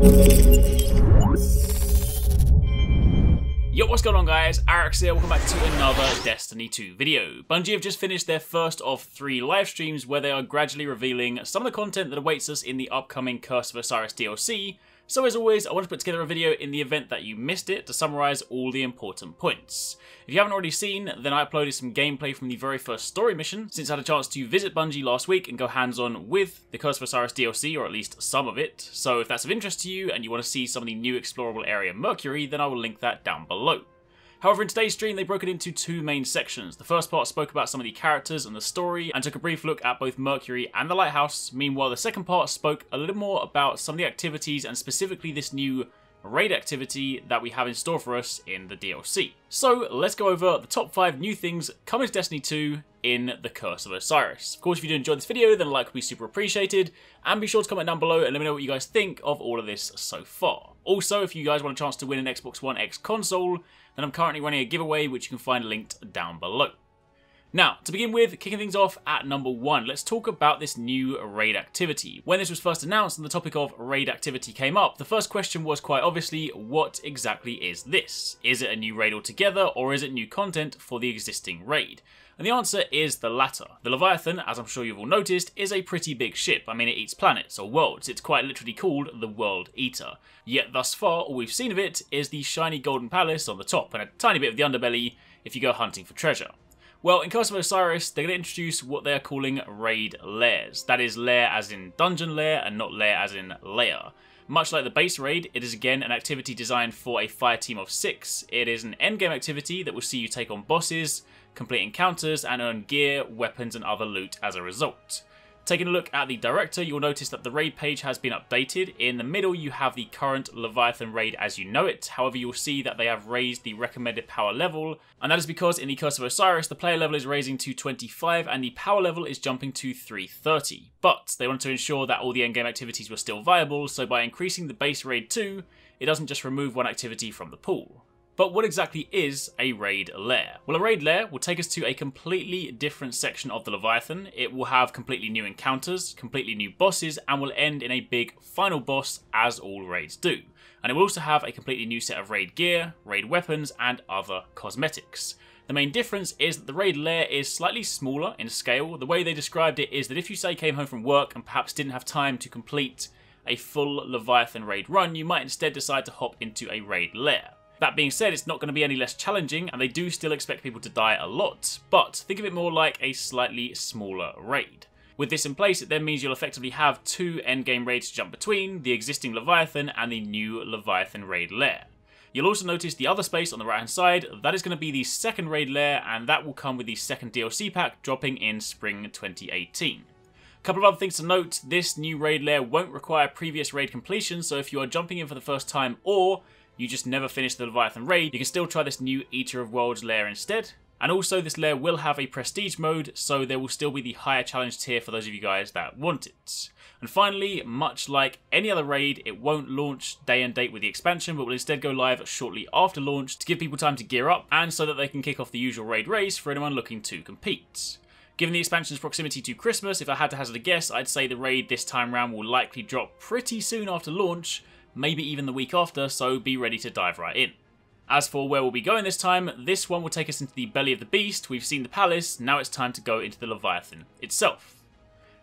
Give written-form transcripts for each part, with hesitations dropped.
Yo, what's going on guys? Arekkz here, welcome back to another Destiny 2 video. Bungie have just finished their first of 3 live streams where they are gradually revealing some of the content that awaits us in the upcoming Curse of Osiris DLC. So as always, I want to put together a video in the event that you missed it to summarise all the important points. If you haven't already seen, then I uploaded some gameplay from the very first story mission, since I had a chance to visit Bungie last week and go hands-on with the Curse of Osiris DLC, or at least some of it. So if that's of interest to you and you want to see some of the new explorable area Mercury, then I will link that down below. However, in today's stream, they broke it into 2 main sections. The first part spoke about some of the characters and the story, and took a brief look at both Mercury and the Lighthouse. Meanwhile, the second part spoke a little more about some of the activities, and specifically this new raid activity that we have in store for us in the DLC. So, let's go over the top 5 new things coming to Destiny 2 in the Curse of Osiris. Of course, if you do enjoy this video, then a like would be super appreciated, and be sure to comment down below and let me know what you guys think of all of this so far. Also, if you guys want a chance to win an Xbox One X console, then I'm currently running a giveaway which you can find linked down below. Now, to begin with, kicking things off at number 1, let's talk about this new raid activity. When this was first announced and the topic of raid activity came up, the first question was quite obviously, what exactly is this? Is it a new raid altogether, or is it new content for the existing raid? And the answer is the latter. The Leviathan, as I'm sure you've all noticed, is a pretty big ship. I mean, it eats planets, or worlds. It's quite literally called the World Eater. Yet thus far, all we've seen of it is the shiny golden palace on the top, and a tiny bit of the underbelly if you go hunting for treasure. Well, in Curse of Osiris, they're going to introduce what they're calling raid lairs. That is lair as in dungeon lair, and not lair as in lair. Much like the base raid, it is again an activity designed for a fire team of 6. It is an endgame activity that will see you take on bosses, complete encounters, and earn gear, weapons, and other loot as a result. Taking a look at the director, you'll notice that the raid page has been updated. In the middle, you have the current Leviathan raid as you know it. However, you'll see that they have raised the recommended power level, and that is because in the Curse of Osiris, the player level is raising to 25 and the power level is jumping to 330. But they want to ensure that all the endgame activities were still viable, so by increasing the base raid too, it doesn't just remove one activity from the pool. But what exactly is a raid lair? Well, a raid lair will take us to a completely different section of the Leviathan. It will have completely new encounters, completely new bosses, and will end in a big final boss, as all raids do. And it will also have a completely new set of raid gear, raid weapons, and other cosmetics. The main difference is that the raid lair is slightly smaller in scale. The way they described it is that if you say came home from work and perhaps didn't have time to complete a full Leviathan raid run, you might instead decide to hop into a raid lair. That being said, it's not going to be any less challenging, and they do still expect people to die a lot, but think of it more like a slightly smaller raid. With this in place, it then means you'll effectively have 2 endgame raids to jump between, the existing Leviathan and the new Leviathan raid lair. You'll also notice the other space on the right hand side, that is going to be the second raid lair, and that will come with the second DLC pack dropping in spring 2018. A couple of other things to note, this new raid lair won't require previous raid completion, so if you are jumping in for the first time or you just never finished the Leviathan raid, you can still try this new Eater of Worlds lair instead. And also this lair will have a prestige mode, so there will still be the higher challenge tier for those of you guys that want it. And finally, much like any other raid, it won't launch day and date with the expansion, but will instead go live shortly after launch to give people time to gear up, and so that they can kick off the usual raid race for anyone looking to compete. Given the expansion's proximity to Christmas, if I had to hazard a guess, I'd say the raid this time round will likely drop pretty soon after launch, maybe even the week after, so be ready to dive right in. As for where we'll be going this time, this one will take us into the belly of the beast. We've seen the palace, now it's time to go into the Leviathan itself.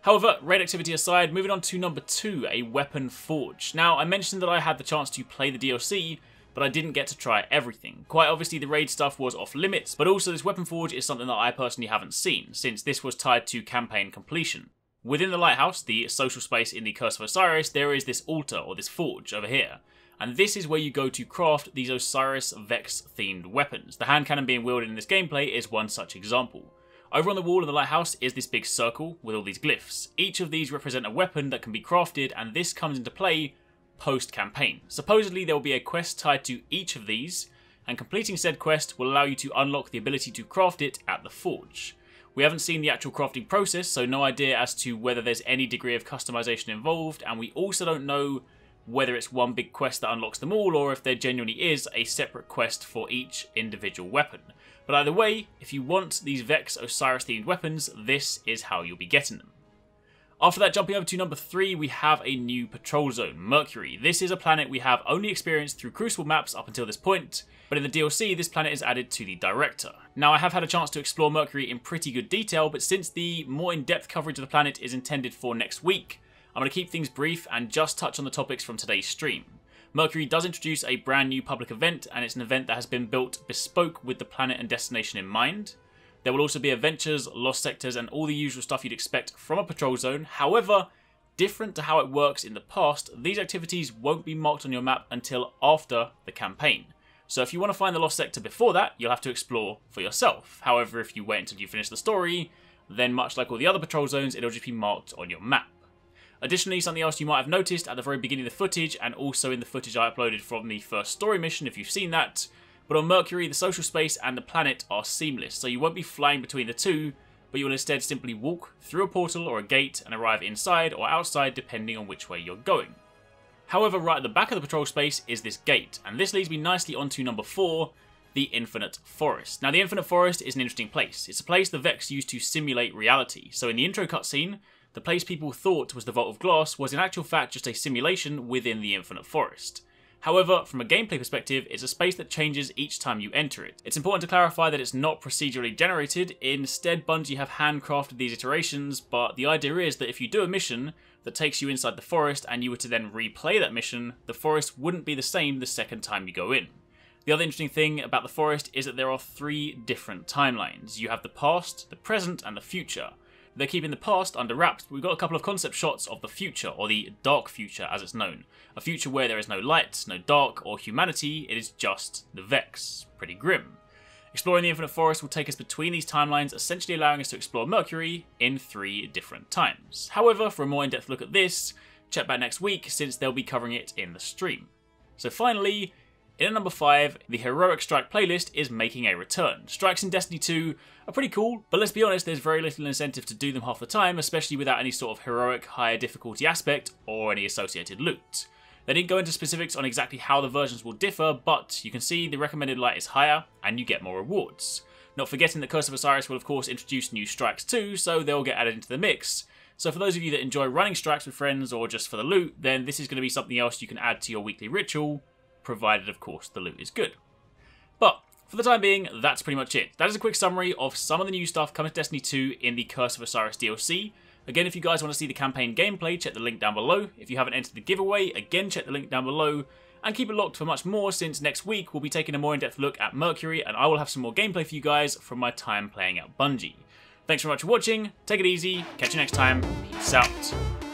However, raid activity aside, moving on to number 2, a weapon forge. Now, I mentioned that I had the chance to play the DLC, but I didn't get to try everything. Quite obviously the raid stuff was off limits, but also this weapon forge is something that I personally haven't seen, since this was tied to campaign completion. Within the Lighthouse, the social space in the Curse of Osiris, there is this altar, or this forge, over here. And this is where you go to craft these Osiris Vex themed weapons. The hand cannon being wielded in this gameplay is one such example. Over on the wall of the Lighthouse is this big circle with all these glyphs. Each of these represent a weapon that can be crafted, and this comes into play post-campaign. Supposedly there will be a quest tied to each of these, and completing said quest will allow you to unlock the ability to craft it at the forge. We haven't seen the actual crafting process, so no idea as to whether there's any degree of customization involved, and we also don't know whether it's one big quest that unlocks them all, or if there genuinely is a separate quest for each individual weapon. But either way, if you want these Vex Osiris themed weapons, this is how you'll be getting them. After that, jumping over to number 3, we have a new patrol zone, Mercury. This is a planet we have only experienced through Crucible maps up until this point, but in the DLC, this planet is added to the Director. Now, I have had a chance to explore Mercury in pretty good detail, but since the more in-depth coverage of the planet is intended for next week, I'm going to keep things brief and just touch on the topics from today's stream. Mercury does introduce a brand new public event, and it's an event that has been built bespoke with the planet and destination in mind. There will also be adventures, lost sectors, and all the usual stuff you'd expect from a patrol zone. However, different to how it works in the past, these activities won't be marked on your map until after the campaign. So if you want to find the lost sector before that, you'll have to explore for yourself. However, if you wait until you finish the story, then much like all the other patrol zones, it'll just be marked on your map. Additionally, something else you might have noticed at the very beginning of the footage, and also in the footage I uploaded from the first story mission if you've seen that, but on Mercury, the social space and the planet are seamless, so you won't be flying between the two, but you will instead simply walk through a portal or a gate and arrive inside or outside depending on which way you're going. However, right at the back of the patrol space is this gate, and this leads me nicely onto number 4, the Infinite Forest. Now, the Infinite Forest is an interesting place. It's a place the Vex used to simulate reality. So in the intro cutscene, the place people thought was the Vault of Glass was in actual fact just a simulation within the Infinite Forest. However, from a gameplay perspective, it's a space that changes each time you enter it. It's important to clarify that it's not procedurally generated. Instead, Bungie have handcrafted these iterations, but the idea is that if you do a mission that takes you inside the forest and you were to then replay that mission, the forest wouldn't be the same the second time you go in. The other interesting thing about the forest is that there are 3 different timelines. You have the past, the present, and the future. They're keeping the past under wraps, but we've got a couple of concept shots of the future, or the dark future as it's known. A future where there is no light, no dark, or humanity, it is just the Vex. Pretty grim. Exploring the Infinite Forest will take us between these timelines, essentially allowing us to explore Mercury in 3 different times. However, for a more in-depth look at this, check back next week, since they'll be covering it in the stream. So finally, in at number 5, the Heroic Strike playlist is making a return. Strikes in Destiny 2 are pretty cool, but let's be honest, there's very little incentive to do them half the time, especially without any sort of heroic higher difficulty aspect or any associated loot. They didn't go into specifics on exactly how the versions will differ, but you can see the recommended light is higher and you get more rewards. Not forgetting that Curse of Osiris will of course introduce new strikes too, so they'll get added into the mix. So for those of you that enjoy running strikes with friends or just for the loot, then this is going to be something else you can add to your weekly ritual, provided of course the loot is good. But for the time being, that's pretty much it. That is a quick summary of some of the new stuff coming to Destiny 2 in the Curse of Osiris DLC. Again, if you guys want to see the campaign gameplay, check the link down below. If you haven't entered the giveaway, again check the link down below. And keep it locked for much more, since next week we'll be taking a more in-depth look at Mercury, and I will have some more gameplay for you guys from my time playing at Bungie. Thanks very much for watching, take it easy, catch you next time, peace out.